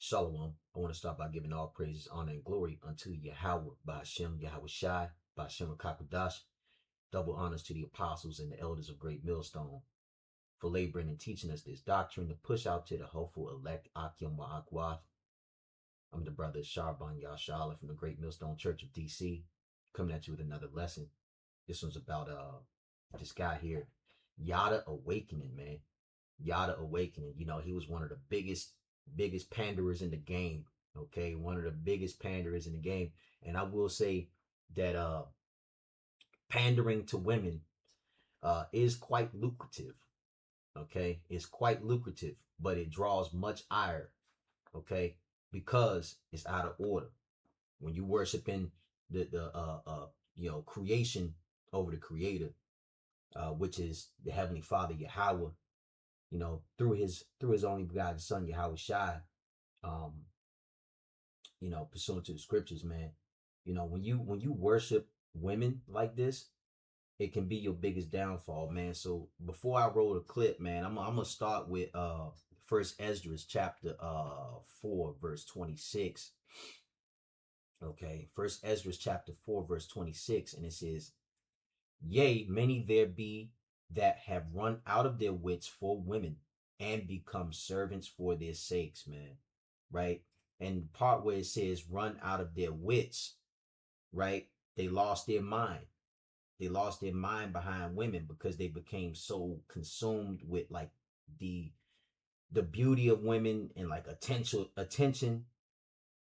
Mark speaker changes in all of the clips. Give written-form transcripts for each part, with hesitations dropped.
Speaker 1: Shalom. I want to start by giving all praises, honor, and glory unto Yahweh, by Hashem, Yahweh Shai, by Hashem Kakadash. Double honors to the apostles and the elders of Great Millstone for laboring and teaching us this doctrine to push out to the hopeful elect Akim Wa'akwath. I'm the brother Sharban Yashala from the Great Millstone Church of DC, coming at you with another lesson. This one's about this guy here, Yada Awakening, man. Yada Awakening. You know, he was one of the biggest panderers in the game. Okay, one of the biggest panderers in the game. And I will say that pandering to women is quite lucrative. Okay, it's quite lucrative, but it draws much ire. Okay, because it's out of order. When you worshiping the creation over the creator, which is the heavenly Father Yahweh, you know, through his only begotten son Yahweh Shai, you know, pursuant to the scriptures, man. You know, when you worship women like this, it can be your biggest downfall, man. So before I roll the clip, man, I'm gonna start with First Esdras chapter 4 verse 26. Okay, First Esdras chapter 4 verse 26, and it says, "Yea, many there be that have run out of their wits for women and become servants for their sakes," man. Right? And the part where it says run out of their wits, right? They lost their mind. They lost their mind behind women because they became so consumed with like the beauty of women and like attention,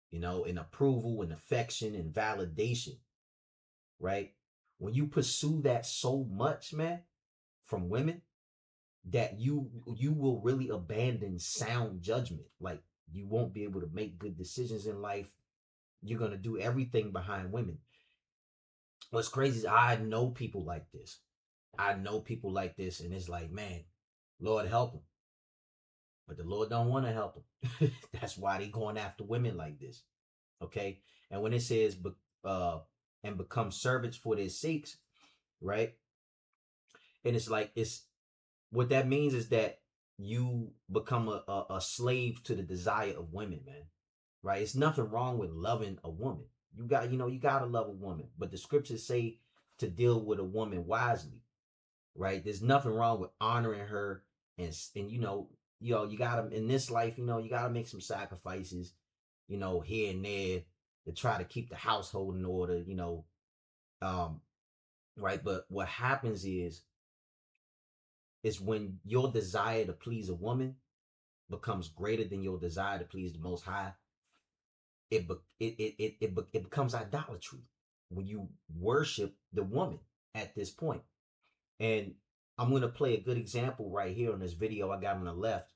Speaker 1: you know, and approval and affection and validation, right? When you pursue that so much, man, from women, that you will really abandon sound judgment. Like you won't be able to make good decisions in life. You're gonna do everything behind women. What's crazy is I know people like this. I know people like this, and it's like, man, Lord help them. But the Lord don't want to help them. That's why they going after women like this. Okay. And when it says and become servants for their sakes, right? And it's like it's what that means is that you become a slave to the desire of women, man. Right? It's nothing wrong with loving a woman. You gotta love a woman. But the scriptures say to deal with a woman wisely, right? There's nothing wrong with honoring her and you gotta in this life, you gotta make some sacrifices, here and there to try to keep the household in order, right? But what happens is when your desire to please a woman becomes greater than your desire to please the Most High, it becomes idolatry when you worship the woman at this point. And I'm going to play a good example right here on this video I got on the left.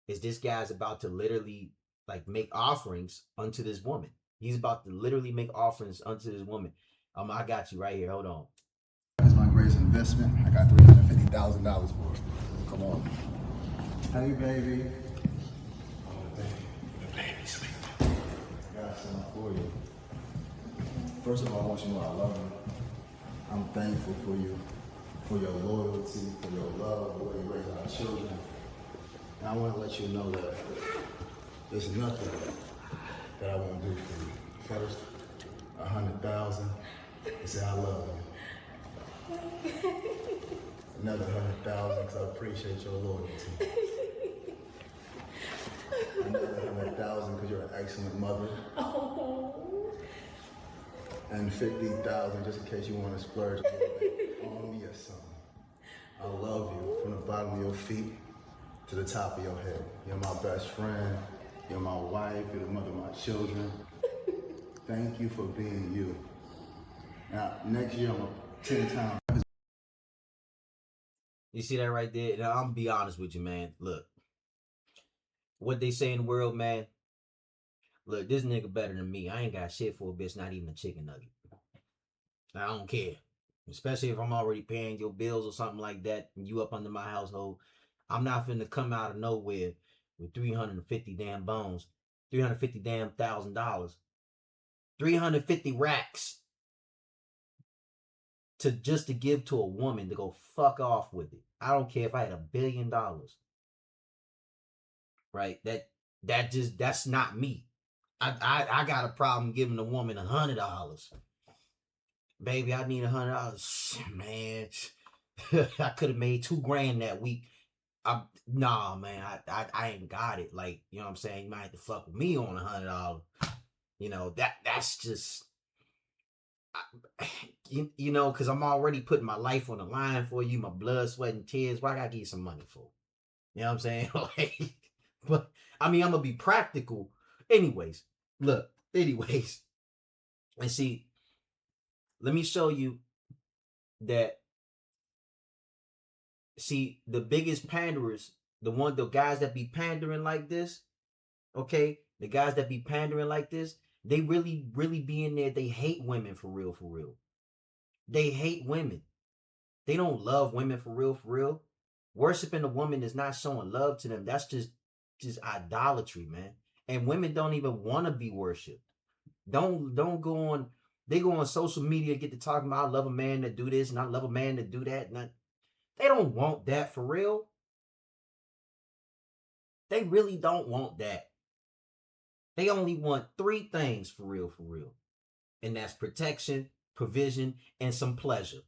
Speaker 1: Is this guy's about to literally like make offerings unto this woman. He's about to literally make offerings unto this woman. I got you right here. Hold on.
Speaker 2: It's my greatest investment. I got $350,000 for it. Come on. Hey, baby. Oh, the baby sleep. I got something for you. First of all, I want you to know I love you. I'm thankful for you, for your loyalty, for your love, the way you raise our children. And I want to let you know that there's nothing that I won't do for you. First, 100,000, and say I love you. Another 100,000 because I appreciate your loyalty. Another 100,000 because you're an excellent mother. Oh. And 50,000 just in case you want to splurge a little bit on me or something. I love you from the bottom of your feet to the top of your head. You're my best friend. You're my wife. You're the mother of my children. Thank you for being you. Now, next year I'm going to 10 times.
Speaker 1: You see that right there? Now, I'm going to be honest with you, man. Look, what they say in the world, man. Look, this nigga better than me. I ain't got shit for a bitch, not even a chicken nugget. I don't care. Especially if I'm already paying your bills or something like that, and you up under my household. I'm not finna come out of nowhere with 350 damn bones, 350 damn $1,000, 350 racks to give to a woman to go fuck off with it. I don't care if I had $1 billion. Right? That's not me. I got a problem giving a woman $100. Baby, I need $100. Man, I could have made $2,000 that week. Nah, man, I ain't got it. Like, you know what I'm saying? You might have to fuck with me on $100. You know, that's just you know, because I'm already putting my life on the line for you, my blood, sweat, and tears. Why I gotta give you some money for? You know what I'm saying? Like, but I mean, I'm gonna be practical. Anyways, look. Anyways, and see, let me show you that. See, the biggest panderers, the guys that be pandering like this, okay, the guys that be pandering like this, they really, really be in there. They hate women for real, for real. They hate women. They don't love women for real, for real. Worshiping a woman is not showing love to them. That's just idolatry, man. And women don't even want to be worshipped. Don't go on. They go on social media, get to talking about I love a man that do this and I love a man that do that. They don't want that for real. They really don't want that. They only want 3 things for real, for real. And that's protection, provision, and some pleasure.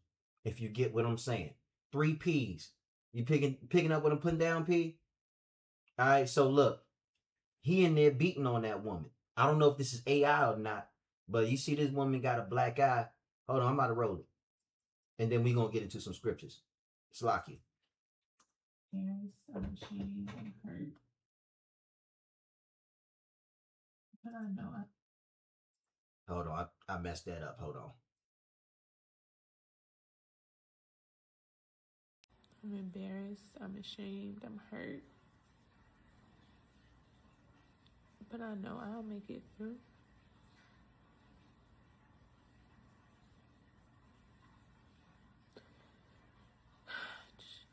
Speaker 1: If you get what I'm saying. 3 P's. You picking up what I'm putting down, P? All right, so look. He in there beating on that woman. I don't know if this is AI or not, but you see this woman got a black eye. Hold on, I'm about to roll it. And then we're going to get into some scriptures. Slacky.
Speaker 3: Yes, I'm ashamed and hurt. But I know it.
Speaker 1: Hold on, I messed that up. Hold on.
Speaker 3: I'm embarrassed, I'm ashamed, I'm hurt. But I know I'll make it through.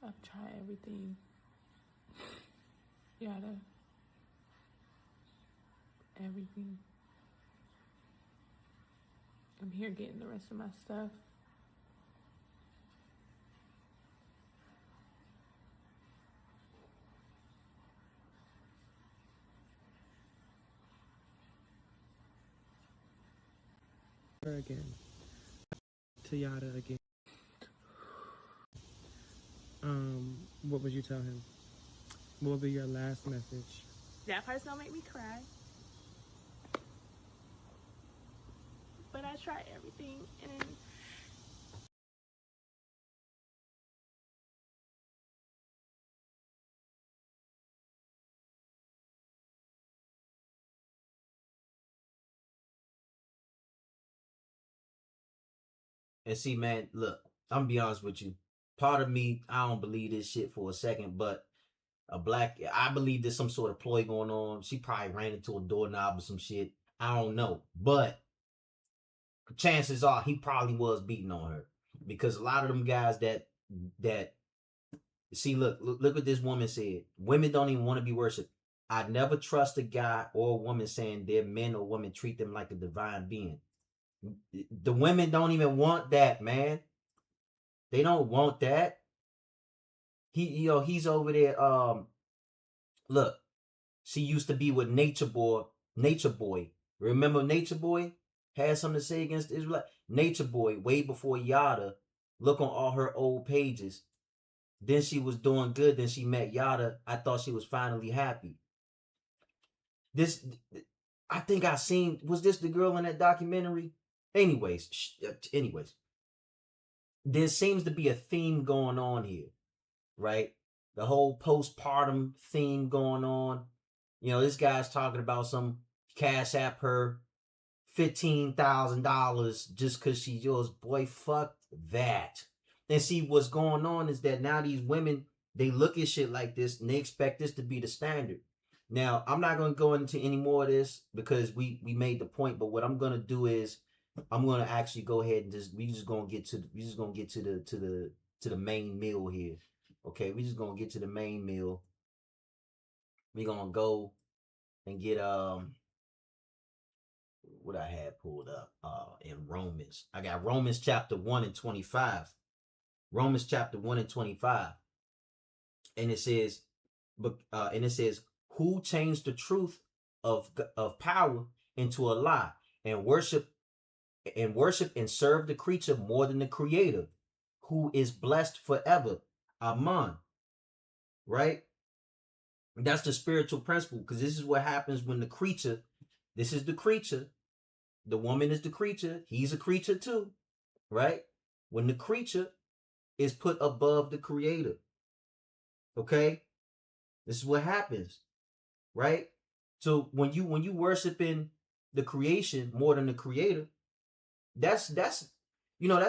Speaker 3: I've tried everything. Everything. I'm here getting the rest of my stuff.
Speaker 4: Again. To Yada again. What would you tell him? What would be your last message?
Speaker 3: That part's gonna make me cry. But I tried everything and
Speaker 1: And see, man, look, I'm gonna be honest with you. Part of me, I don't believe this shit for a second, but I believe there's some sort of ploy going on. She probably ran into a doorknob or some shit. I don't know. But chances are he probably was beating on her. Because a lot of them guys that see, look what this woman said. Women don't even want to be worshipped. I never trust a guy or a woman saying their men or women treat them like a divine being. The women don't even want that, man. They don't want that. He's over there. Look, she used to be with Nature Boy. Remember Nature Boy had something to say against Israel? Nature Boy, way before Yada. Look on all her old pages. Then she was doing good. Then she met Yada. I thought she was finally happy. I think I seen. Was this the girl in that documentary? Anyways, there seems to be a theme going on here, right? The whole postpartum theme going on. You know, this guy's talking about some cash app her $15,000 just because she's yours. Boy, fuck that. And see, what's going on is that now these women, they look at shit like this and they expect this to be the standard. Now, I'm not going to go into any more of this because we made the point, but what I'm going to do is I'm going to actually go ahead and we just going to get to the main meal here. Okay, we just going to get to the main meal. We're going to go and get what I had pulled up in Romans. I got Romans chapter 1 and 25. Romans chapter 1 and 25. And it says who changed the truth of power into a lie, and worship and serve the creature more than the creator, who is blessed forever. Amen. Right? That's the spiritual principle, because this is what happens when the creature, this is the creature, the woman is the creature, he's a creature too, right? When the creature is put above the creator, okay? This is what happens, right? So when you worshiping the creation more than the creator, that's that's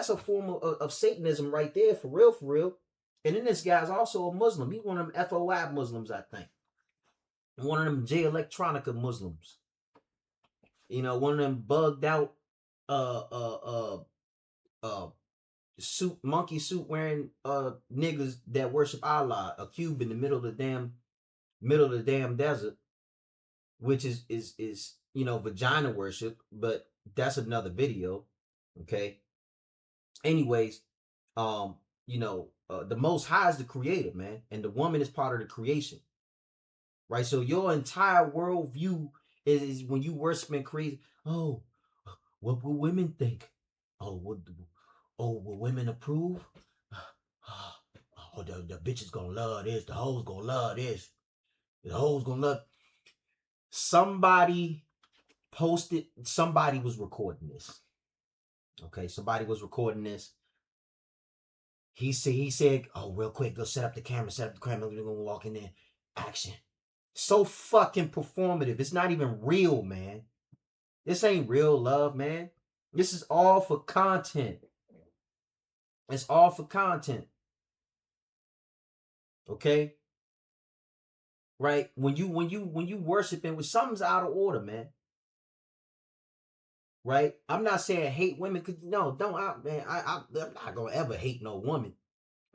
Speaker 1: a form of Satanism right there, for real, for real. And then this guy's also a Muslim. He's one of them FOI Muslims, I think. One of them J Electronica Muslims. One of them bugged out monkey suit wearing niggas that worship Allah, a cube in the middle of the damn desert, which is vagina worship, but that's another video. Okay. Anyways, the Most High is the creator, man, and the woman is part of the creation, right? So your entire worldview is when you worshiping crazy. Oh, what will women think? Oh, will women approve? Oh, the bitch is gonna love this. The hoes gonna love this. The hoes gonna love. Somebody posted. Somebody was recording this. Okay, somebody was recording this. He said, oh, real quick, go set up the camera. We're gonna walk in there. Action. So fucking performative. It's not even real, man. This ain't real love, man. This is all for content. It's all for content. Okay? Right? When you worshiping with something's out of order, man. Right? I'm not saying hate women, cause I'm not gonna ever hate no woman.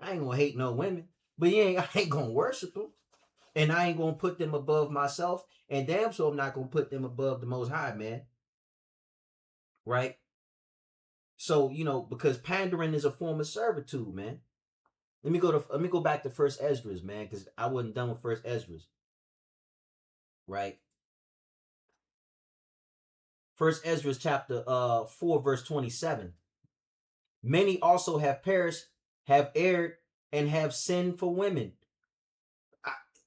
Speaker 1: I ain't gonna hate no women. But I ain't gonna worship them. And I ain't gonna put them above myself. And damn sure I'm not gonna put them above the Most High, man. Right? So, because pandering is a form of servitude, man. Let me go back to First Esdras, man, because I wasn't done with First Esdras. Right? First Esdras chapter 4, verse 27. Many also have perished, have erred, and have sinned for women.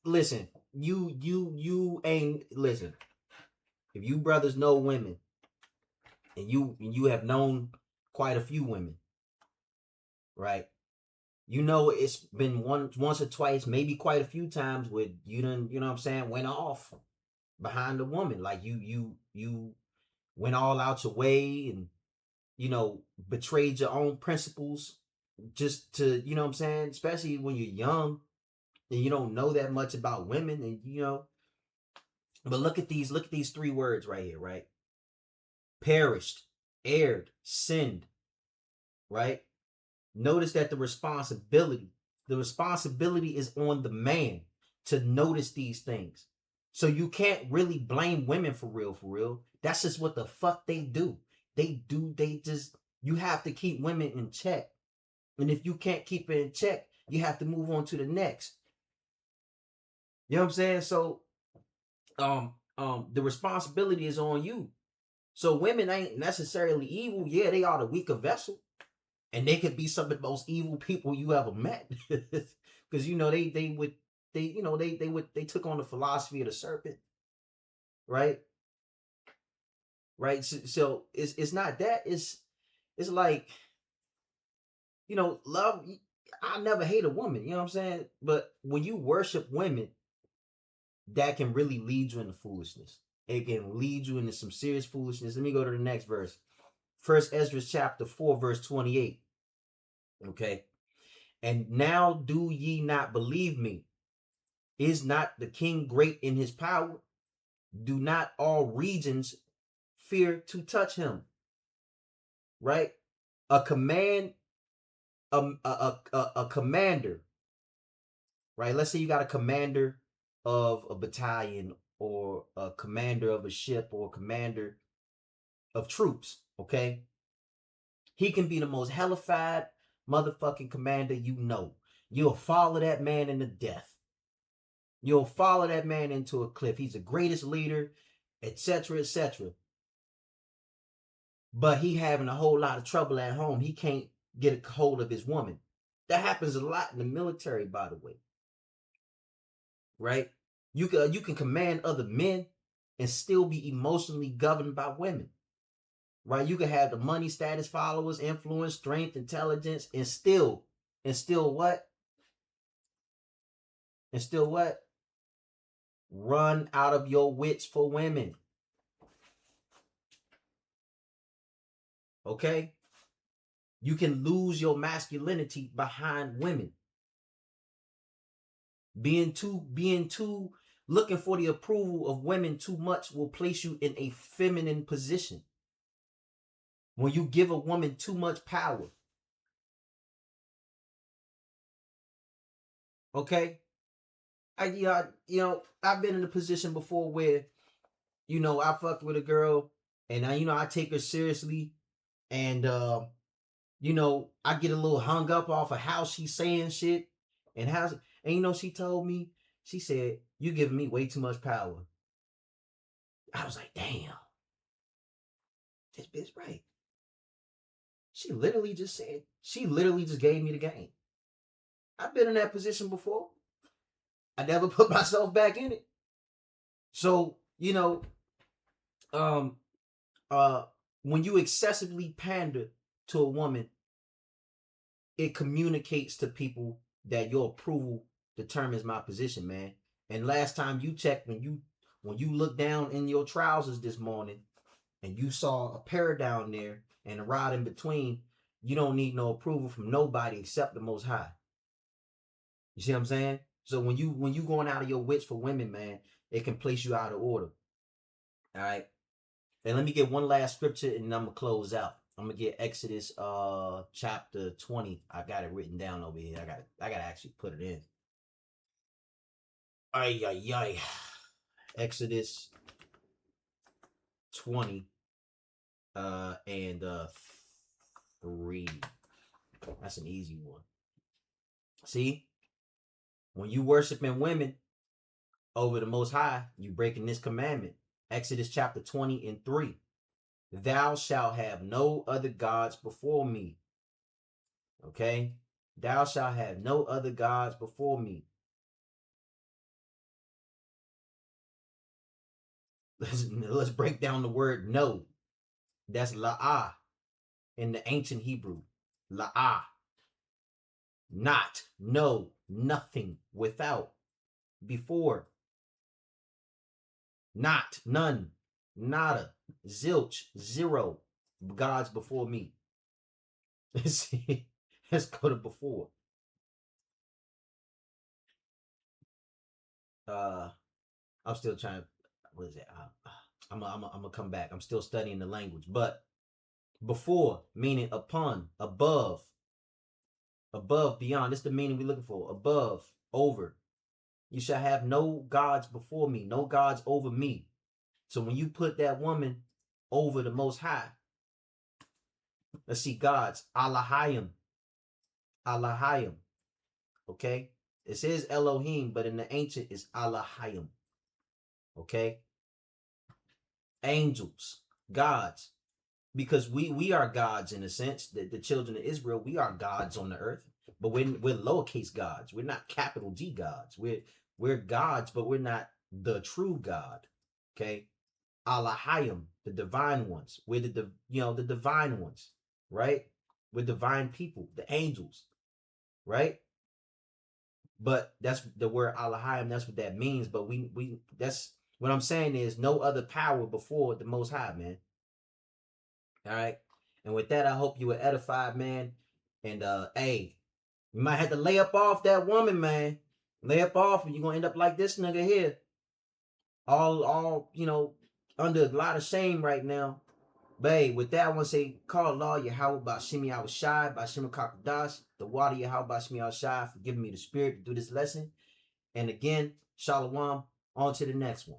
Speaker 1: Listen, you ain't listen. If you brothers know women, and you have known quite a few women, right? It's been once or twice, maybe quite a few times where you done, what I'm saying, went off behind a woman. Like you went all out your way and, betrayed your own principles just to, what I'm saying, especially when you're young and you don't know that much about women and, but look at these 3 words right here, right? Perished, erred, sinned, right? Notice that the responsibility is on the man to notice these things. So you can't really blame women for real. That's just what the fuck they do. You have to keep women in check. And if you can't keep it in check, you have to move on to the next. You know what I'm saying? So, the responsibility is on you. So women ain't necessarily evil. Yeah, they are the weaker vessel. And they could be some of the most evil people you ever met. Because, they took on the philosophy of the serpent. Right? Right? So it's not that. It's like, love. I never hate a woman. You know what I'm saying? But when you worship women, that can really lead you into foolishness. It can lead you into some serious foolishness. Let me go to the next verse. First Esdras chapter 4, verse 28. Okay. And now do ye not believe me? Is not the king great in his power? Do not all regions fear to touch him? Right? A command, a commander, right? Let's say you got a commander of a battalion or a commander of a ship or a commander of troops, okay? He can be the most hellified motherfucking commander you know. You'll follow that man into death. You'll follow that man into a cliff. He's the greatest leader, etc., etc. But he having a whole lot of trouble at home. He can't get a hold of his woman. That happens a lot in the military, by the way. Right? You can command other men and still be emotionally governed by women. Right? You can have the money, status, followers, influence, strength, intelligence, and still what? And still what? Run out of your wits for women. Okay? You can lose your masculinity behind women. Being too looking for the approval of women too much will place you in a feminine position. When you give a woman too much power. Okay? I've been in a position before where, I fucked with a girl and I take her seriously, and I get a little hung up off of how she's saying shit and she told me, she said, "You giving me way too much power." I was like, damn, this bitch right. She literally just gave me the game. I've been in that position before. I never put myself back in it. So, when you excessively pander to a woman, it communicates to people that your approval determines my position, man. And last time you checked, when you looked down in your trousers this morning and you saw a pair down there and a rod in between, you don't need no approval from nobody except the Most High. You see what I'm saying? So when you going out of your wits for women, man, it can place you out of order. All right. And let me get one last scripture and then I'm gonna close out. I'm gonna get Exodus chapter 20. I got it written down over here. I gotta actually put it in. Ay. Exodus 20 and 3. That's an easy one. See? When you worshiping women over the Most High, you breaking this commandment. Exodus chapter 20 and 3. Thou shalt have no other gods before me. Okay? Thou shalt have no other gods before me. Let's break down the word no. That's la'ah in the ancient Hebrew. La'ah. Not, no, nothing, without, before. Not, none, nada, zilch, zero gods before me. See, let's go to before. I'm still trying. What is it? I'm gonna come back. I'm still studying the language, but before meaning upon, above, beyond. That's the meaning we're looking for. Above, over. You shall have no gods before me, no gods over me. So when you put that woman over the Most High, let's see, gods, Allahayim. Okay? It says Elohim, but in the ancient it's Allahayim. Okay? Angels, gods. Because we are gods in a sense. The children of Israel, we are gods on the earth. But we're lowercase gods. We're not capital G gods. We're gods, but we're not the true God. Okay? Allahayim, the divine ones. We're the divine ones, right? We're divine people, the angels, right? But that's the word Allahayim. That's what that means. But we that's what I'm saying is no other power before the Most High, man. All right. And with that, I hope you were edified, man. And hey, you might have to lay up off that woman, man. Lay up off, and you're gonna end up like this nigga here. All under a lot of shame right now. But hey, with that, I want to say, call Allah Yahweh Bashimi Awashai, Bashim Kakadash, the water Yahweh Bashimi Awashai for giving me the spirit to do this lesson. And again, Shalom, on to the next one.